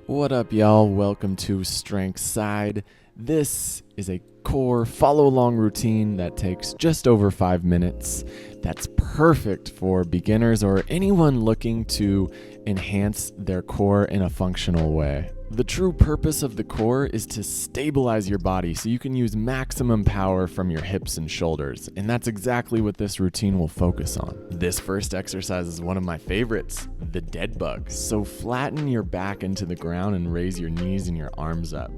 What up, y'all? Welcome to Strength Side. This is a core follow-along routine that takes just over 5 minutes. That's perfect for beginners or anyone looking to enhance their core in a functional way. The true purpose of the core is to stabilize your body so you can use maximum power from your hips and shoulders, and that's exactly what this routine will focus on. This first exercise is one of my favorites, the dead bug. So flatten your back into the ground and raise your knees and your arms up.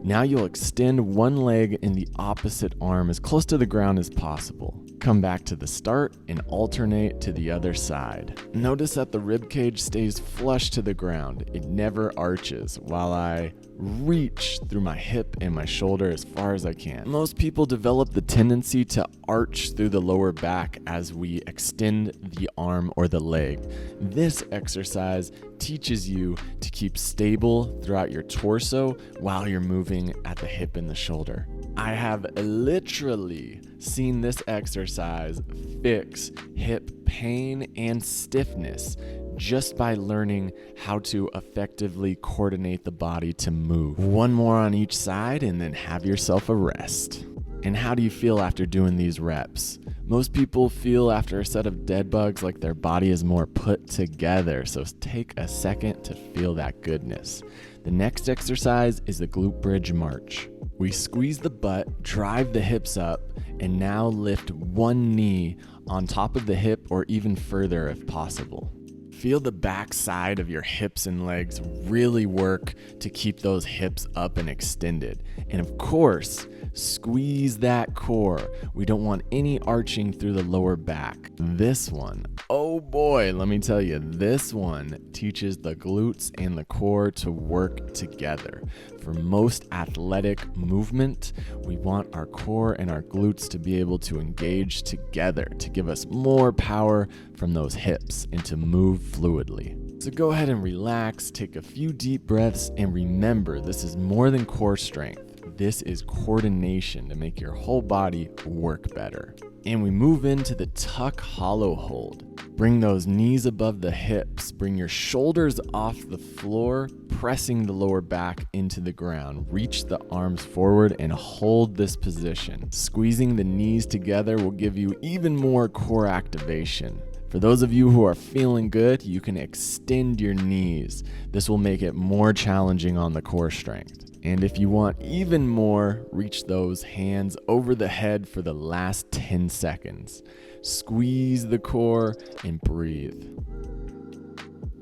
Now you'll extend one leg in the opposite arm as close to the ground as possible. Come back to the start and alternate to the other side. Notice that the rib cage stays flush to the ground. It never arches while I reach through my hip and my shoulder as far as I can. Most people develop the tendency to arch through the lower back as we extend the arm or the leg. This exercise teaches you to keep stable throughout your torso while you're moving at the hip and the shoulder. I have literally seen this exercise fix hip pain and stiffness just by learning how to effectively coordinate the body to move. One more on each side and then have yourself a rest. And how do you feel after doing these reps? Most people feel after a set of dead bugs like their body is more put together, so take a second to feel that goodness. The next exercise is the glute bridge march. We squeeze the butt, drive the hips up, and now lift one knee on top of the hip or even further if possible. Feel the back side of your hips and legs really work to keep those hips up and extended. And of course, squeeze that core. We don't want any arching through the lower back. This one, oh boy, let me tell you, this one teaches the glutes and the core to work together. For most athletic movement, we want our core and our glutes to be able to engage together to give us more power from those hips and to move fluidly. So go ahead and relax, take a few deep breaths, and remember, this is more than core strength. This is coordination to make your whole body work better. And we move into the tuck hollow hold. Bring those knees above the hips. Bring your shoulders off the floor, pressing the lower back into the ground. Reach the arms forward and hold this position. Squeezing the knees together will give you even more core activation. For those of you who are feeling good, you can extend your knees. This will make it more challenging on the core strength. And if you want even more, reach those hands over the head for the last 10 seconds. Squeeze the core and breathe.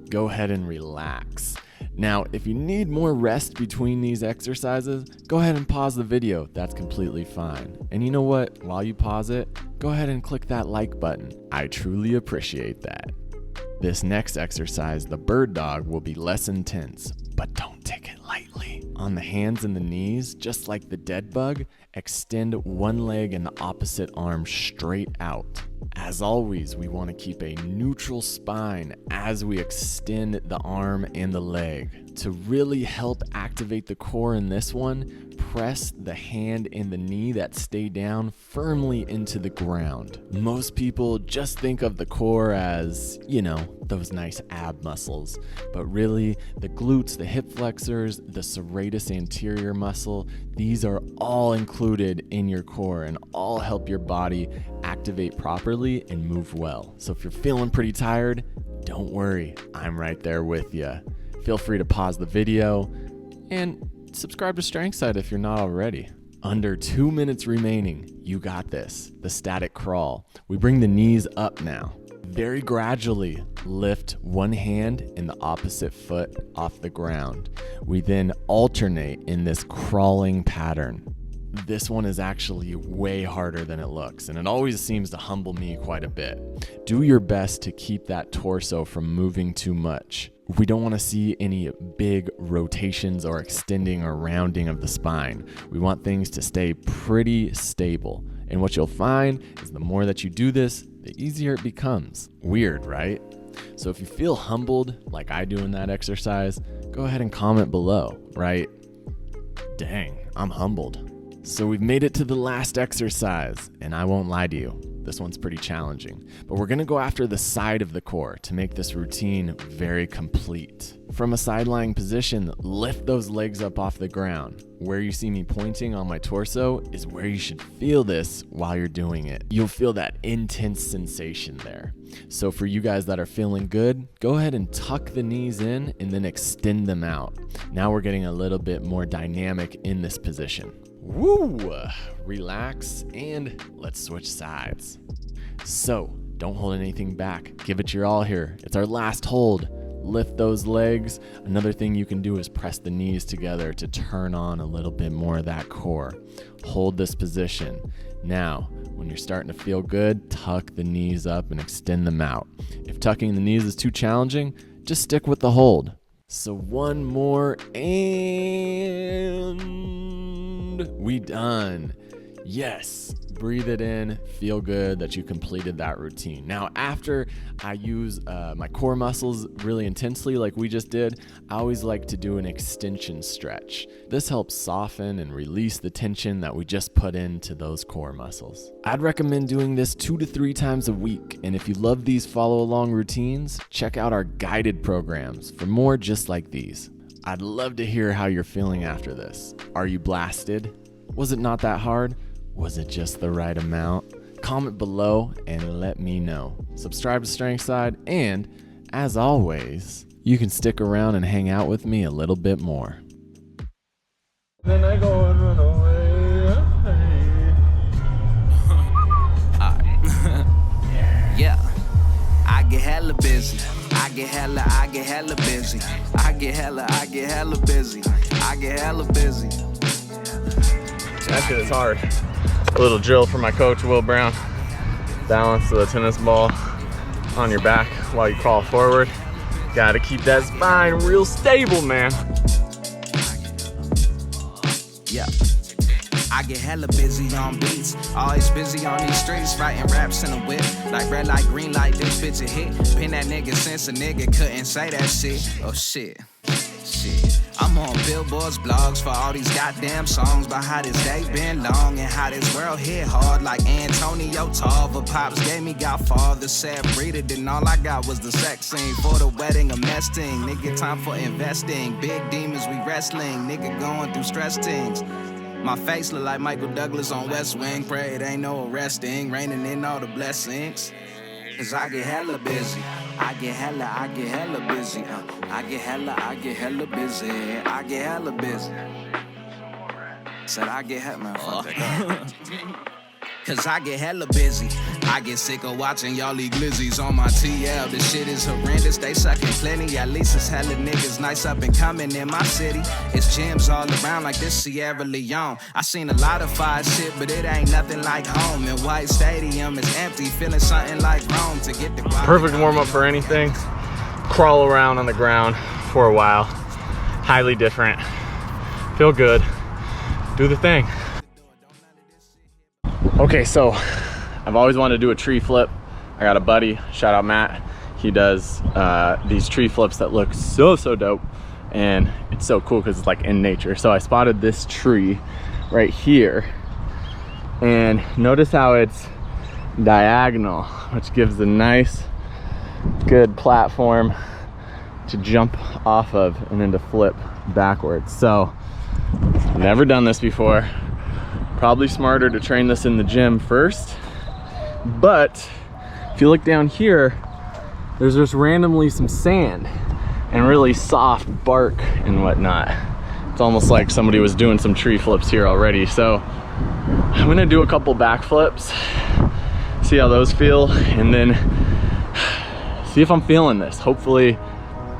Go ahead and relax. Now, if you need more rest between these exercises, go ahead and pause the video. That's completely fine. And you know what? While you pause it, go ahead and click that like button. I truly appreciate that. This next exercise, the bird dog, will be less intense, but don't take it lightly. On the hands and the knees, just like the dead bug, extend one leg and the opposite arm straight out. As always, we want to keep a neutral spine as we extend the arm and the leg. To really help activate the core in this one, press the hand and the knee that stay down firmly into the ground. Most people just think of the core as, those nice ab muscles, but really the glutes, the hip flexors, the serratus anterior muscle, these are all included in your core and all help your body activate properly and move well. So if you're feeling pretty tired, don't worry, I'm right there with you. Feel free to pause the video and subscribe to Strength Side if you're not already. Under 2 minutes remaining, you got this, the static crawl. We bring the knees up now. Very gradually lift one hand and the opposite foot off the ground. We then alternate in this crawling pattern. This one is actually way harder than it looks, and it always seems to humble me quite a bit. Do your best to keep that torso from moving too much. We don't want to see any big rotations or extending or rounding of the spine. We want things to stay pretty stable. And what you'll find is the more that you do this, the easier it becomes. Weird, right? So if you feel humbled like I do in that exercise, go ahead and comment below, right? Dang, I'm humbled. So we've made it to the last exercise, and I won't lie to you, This one's pretty challenging, but we're gonna go after the side of the core to make this routine very complete. From a side lying position, lift those legs up off the ground. Where you see me pointing on my torso is where you should feel this while you're doing it. You'll feel that intense sensation there. So for you guys that are feeling good, go ahead and tuck the knees in and then extend them out. Now we're getting a little bit more dynamic in this position. Woo! Relax and let's switch sides. So don't hold anything back. Give it your all here. It's our last hold. Lift those legs. Another thing you can do is press the knees together to turn on a little bit more of that core. Hold this position. Now, when you're starting to feel good, tuck the knees up and extend them out. If tucking the knees is too challenging, just stick with the hold. So one more and we done. Yes, breathe it in, feel good that you completed that routine. Now, after I use my core muscles really intensely like we just did, I always like to do an extension stretch. This helps soften and release the tension that we just put into those core muscles. I'd recommend doing this 2 to 3 times a week, and if you love these follow along routines, check out our guided programs for more just like these. I'd love to hear how you're feeling after this. Are you blasted? Was it not that hard? Was it just the right amount? Comment below and let me know. Subscribe to Strength Side, and as always, you can stick around and hang out with me a little bit more. Then I go and run away. Yeah, I get hella busy. I get hella busy. I get hella busy. I get hella busy. That shit is hard. A little drill from my coach, Will Brown. Balance the tennis ball on your back while you crawl forward. Gotta keep that spine real stable, man. Yeah. I get hella busy on beats. Always busy on these streets, writing raps in a whip. Like red light, green light, this bitch a hit. Pin that nigga since a nigga couldn't say that shit. Oh shit. I'm on billboards, blogs for all these goddamn songs about how this day been long and how this world hit hard like Antonio Tarver. Pops gave me Godfather, said read it, and all I got was the sex scene for the wedding, a mess thing. Nigga, time for investing. Big demons, we wrestling. Nigga going through stress things. My face look like Michael Douglas on West Wing. Pray it ain't no arresting, raining in all the blessings. Cause I get hella busy. I get hella busy. I get hella busy. I get hella busy. Said I get hella, man, fuck that. Cause I get hella busy. I get sick of watching y'all league glizzies on my TL. This shit is horrendous, they sucking plenty. At least it's hella niggas nice up and coming in my city. It's gyms all around like this Sierra Leone. I seen a lot of fire shit, but it ain't nothing like home. And White Stadium is empty, feeling something like Rome to get the Perfect warm up for anything. Crawl around on the ground for a while. Highly different. Feel good. Do the thing. Okay, so I've always wanted to do a tree flip. I got a buddy, shout out Matt. He does these tree flips that look so dope, and it's so cool because it's like in nature. So I spotted this tree right here, and notice how it's diagonal, which gives a nice, good platform to jump off of and then to flip backwards. So never done this before. Probably smarter to train this in the gym first, but if you look down here, there's just randomly some sand and really soft bark and whatnot. It's almost like somebody was doing some tree flips here already. So I'm gonna do a couple back flips, see how those feel, and then see if I'm feeling this. Hopefully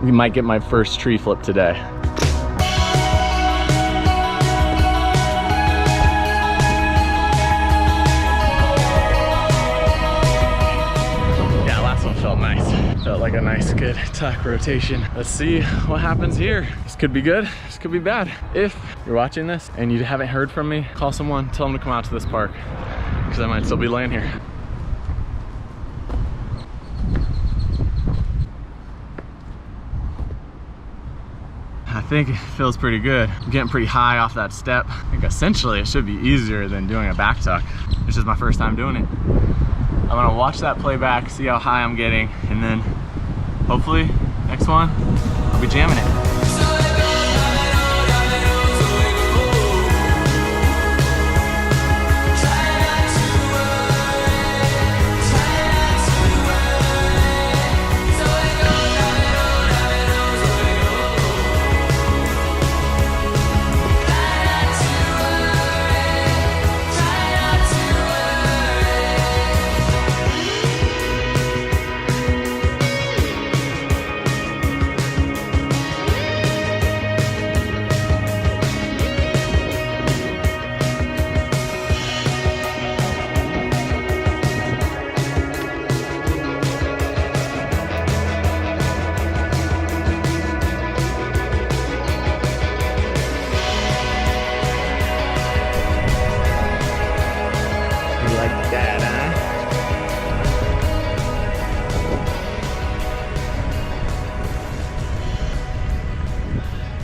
we might get my first tree flip today. Felt like a nice, good tuck rotation. Let's see what happens here. This could be good, this could be bad. If you're watching this and you haven't heard from me, call someone, tell them to come out to this park, because I might still be laying here. I think it feels pretty good. I'm getting pretty high off that step. I think essentially it should be easier than doing a back tuck. It's just my first time doing it. I'm gonna watch that playback, see how high I'm getting, and then hopefully next one, I'll be jamming it.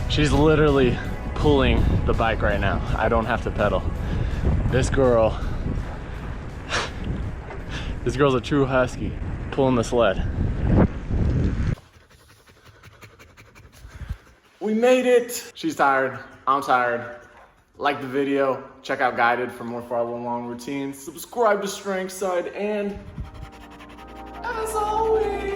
She's literally pulling the bike right now. I don't have to pedal. This girl's a true husky, pulling the sled. We made it! She's tired, I'm tired. Like the video, check out Guided for more follow-along routines, subscribe to Strength Side, and as always,